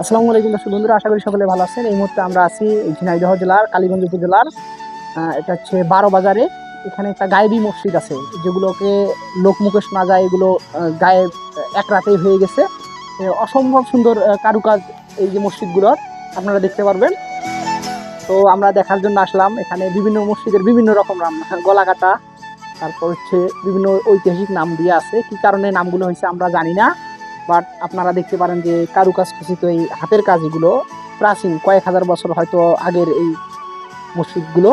আসসালামু আলাইকুম দর্শক বন্ধুরা, আশা করি সকলে ভালো আছেন। এই মুহূর্তে আমরা আছি ঝিনাইদহ জেলার কালীগঞ্জ উপজেলার এটা হচ্ছে 12 বাজারে। এখানে একটা গায়েবী মসজিদ আছে, যেগুলোকে লোকমুখে শোনা যায় এগুলো গায়েব এক রাতেই হয়ে গেছে। অসম্ভব সুন্দর কারুকাজ এই যে মসজিদগুলোর, আপনারা দেখতে পারবেন। তো আমরা দেখার জন্য আসলাম। এখানে বিভিন্ন মসজিদের বিভিন্ন রকম নাম, গলা কাটা, তারপর হচ্ছে বিভিন্ন ঐতিহাসিক নাম দিয়ে আছে। কি কারণে নামগুলো হয়েছে আমরা জানি না, বাট আপনারা দেখতে পারেন যে কারুকাজ খচিত এই হাতের কাজগুলো প্রাচীন কয়েক হাজার বছর হয়তো আগের এই মসজিদগুলো।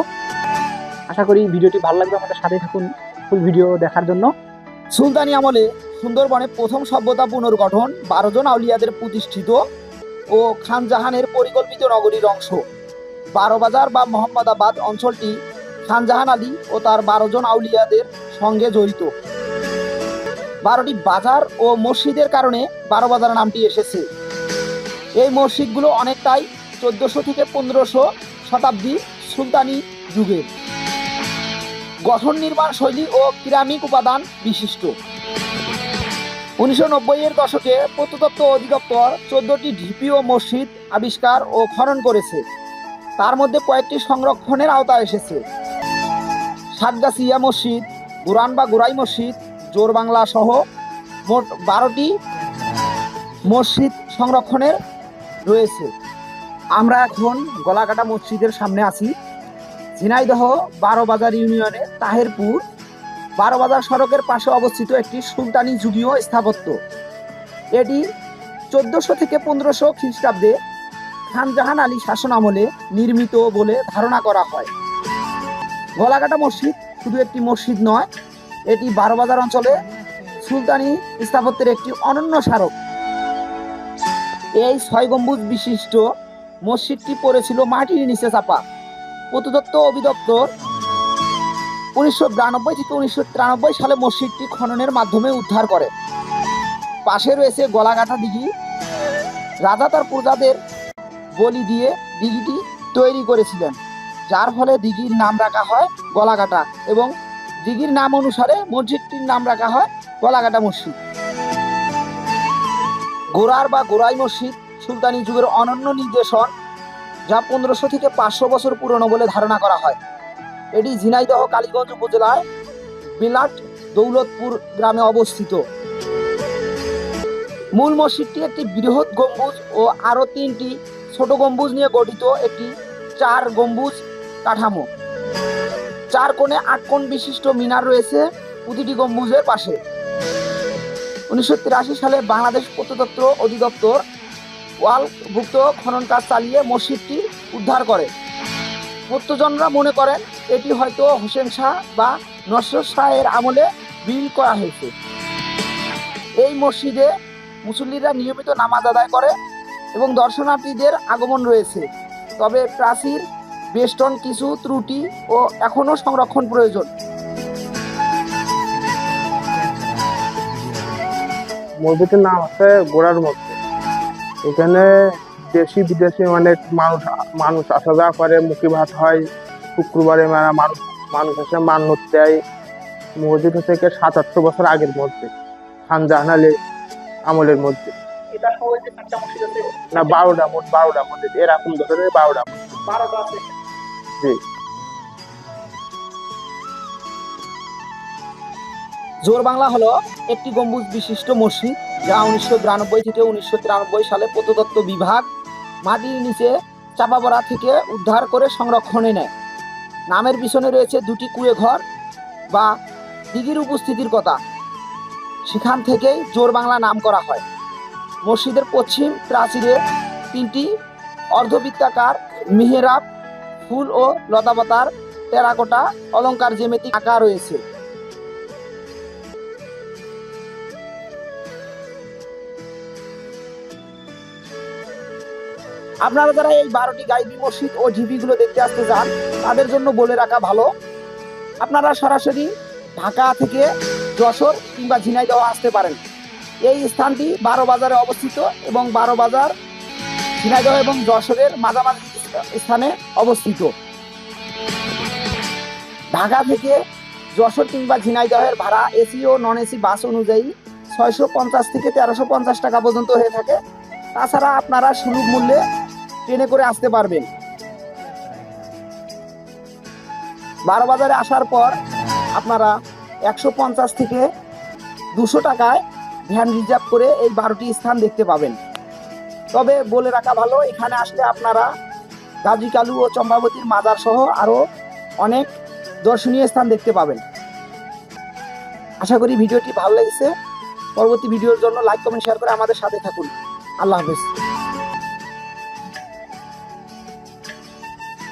আশা করি ভিডিওটি ভালো লাগবে, আমাদের সাথে থাকুন ফুল ভিডিও দেখার জন্য। সুলতানি আমলে সুন্দরবনে প্রথম সভ্যতা পুনর্গঠন 12 জন আউলিয়াদের প্রতিষ্ঠিত ও খান জাহানের পরিকল্পিত নগরীর অংশ। 12 বাজার বা মোহাম্মদাবাদ অঞ্চলটি খান জাহান আলী ও তার 12 জন আউলিয়াদের সঙ্গে জড়িত। 12টি বাজার ও মসজিদের কারণে 12 বাজার নামটি এসেছে। এই মসজিদগুলো অনেকটাই 1400 থেকে 1500 শতাব্দী সুলতানি যুগের গঠন, নির্মাণ শৈলী ও পিরামিড উপাদান বিশিষ্ট। 1990-এর দশকে প্রত্নতত্ত্ব অধিদপ্তর 14টি ঢিপি ও মসজিদ আবিষ্কার ও খনন করেছে। তার মধ্যে কয়েকটি সংরক্ষণের আওতায় এসেছে। সাতগাছিয়া মসজিদ, গুরান বা গুরাই মসজিদ, জোর বাংলা সহ মোট 12টি মসজিদ সংরক্ষণের রয়েছে। আমরা এখন গলাকাটা মসজিদের সামনে আছি। ঝিনাইদহ 12 বাজার ইউনিয়নে তাহেরপুর 12 বাজার সড়কের পাশে অবস্থিত একটি সুলতানি যুগীয় স্থাপত্য। এটি 1400 থেকে 1500 খ্রিস্টাব্দে খান জাহান আলী শাসন আমলে নির্মিত বলে ধারণা করা হয়। গলাকাটা মসজিদ শুধু একটি মসজিদ নয়, এটি 12 বাজার অঞ্চলে সুলতানি স্থাপত্যের একটি অনন্য স্মারক। এই 6 গম্বুজ বিশিষ্ট মসজিদটি পড়েছিল মাটির নিচে চাপা। প্রত্নতত্ত্ব অধিদপ্তর 1992 থেকে 1993 সালে মসজিদটি খননের মাধ্যমে উদ্ধার করে। পাশে রয়েছে গলাকাটা দিঘি। রাজা তার প্রজাদের বলি দিয়ে দিঘিটি তৈরি করেছিলেন, যার ফলে দিঘির নাম রাখা হয় গলাকাটা এবং দিঘির নাম অনুসারে মসজিদটির নাম রাখা হয় গলাকাটা মসজিদ। গোরার বা গোরাই মসজিদ সুলতানি যুগের অনন্য নিদর্শন, যা 1500 থেকে 500 বছর পুরনো বলে ধারণা করা হয়। এটি ঝিনাইদহ কালীগঞ্জ উপজেলায় বিলাট দৌলতপুর গ্রামে অবস্থিত। মূল মসজিদটি একটি বৃহৎ গম্বুজ ও আরও 3টি ছোট গম্বুজ নিয়ে গঠিত একটি 4 গম্বুজ কাঠামো। 4 কোণে 8 কোণ বিশিষ্ট মিনার রয়েছে প্রতিটি গম্বুজের পাশে। 1983 সালে বাংলাদেশ প্রত্নতত্ত্ব অধিদপ্তর ওয়ালভুক্ত খনন কাজ চালিয়ে মসজিদটি উদ্ধার করে। প্রত্যজনরা মনে করেন এটি হয়তো হোসেন শাহ বা নসর শাহের আমলে বিল করা হয়েছে। এই মসজিদে মুসল্লিরা নিয়মিত নামাজ আদায় করে এবং দর্শনার্থীদের আগমন রয়েছে। তবে প্রাচীর বেষ্টন কিছু ত্রুটি ও এখনও সংরক্ষণ প্রয়োজন। মসজিদের নাম আছে গোড়ার মসজিদ। এখানে দেশি বিদেশি অনেক মানুষ আসা যাওয়া করে, মুখী ভাত হয় শুক্রবারে। মানুষ এসে মান্যত দেয়। মসজিদ থেকে 700-800 বছর আগের মসজিদ, খান জাহান আলী আমলের মসজিদ। এটা সহ যে 4টা মসজিদ আছে, না 12টা, মোট 12টা মসজিদ, এরকম ধরনের 12টা মসজিদ। 12টা আছে। জি। জোর বাংলা হলো একটি গম্বুজ বিশিষ্ট মসজিদ, যা 1992 থেকে 1993 সালে প্রত্নতত্ত্ব বিভাগ মাটির নিচে চাপা পড়া থেকে উদ্ধার করে সংরক্ষণে নেয়। নামের পিছনে রয়েছে 2টি কুঁড়ে ঘর বা দিঘির উপস্থিতির কথা। সেখান থেকেই জোর বাংলা নাম করা হয়। মসজিদের পশ্চিম প্রাচীরে 3টি অর্ধবৃত্তাকার মিহরাব, ফুল ও লতাপাতার টেরাকোটা অলংকার জ্যামিতি আঁকা রয়েছে। আপনারা যারা এই 12টি গাইবি মসজিদ ও ঢিবিগুলো দেখতে আসতে চান, তাদের জন্য বলে রাখা ভালো, আপনারা সরাসরি ঢাকা থেকে যশোর কিংবা ঝিনাইদহ আসতে পারেন। এই স্থানটি 12 বাজারে অবস্থিত এবং 12 বাজার ঝিনাইদহ এবং যশোরের মাঝামাঝি স্থানে অবস্থিত। ঢাকা থেকে যশোর কিংবা ঝিনাইদহের ভাড়া এসি ও নন এসি বাস অনুযায়ী 650 থেকে 1350 টাকা পর্যন্ত হয়ে থাকে। তাছাড়া আপনারা সুলভ মূল্যে ট্রেনে করে আসতে পারবেন। 12 বাজারে আসার পর আপনারা 150 থেকে 200 টাকায় ভ্যান রিজার্ভ করে এই 12টি স্থান দেখতে পাবেন। তবে বলে রাখা ভালো, এখানে আসলে আপনারা গাজী কালু ও চম্পাবতীর মাজার সহ আরও অনেক দর্শনীয় স্থান দেখতে পাবেন। আশা করি ভিডিওটি ভালো লেগেছে। পরবর্তী ভিডিওর জন্য লাইক কমেন্ট শেয়ার করে আমাদের সাথে থাকুন। আল্লাহ হাফেজ।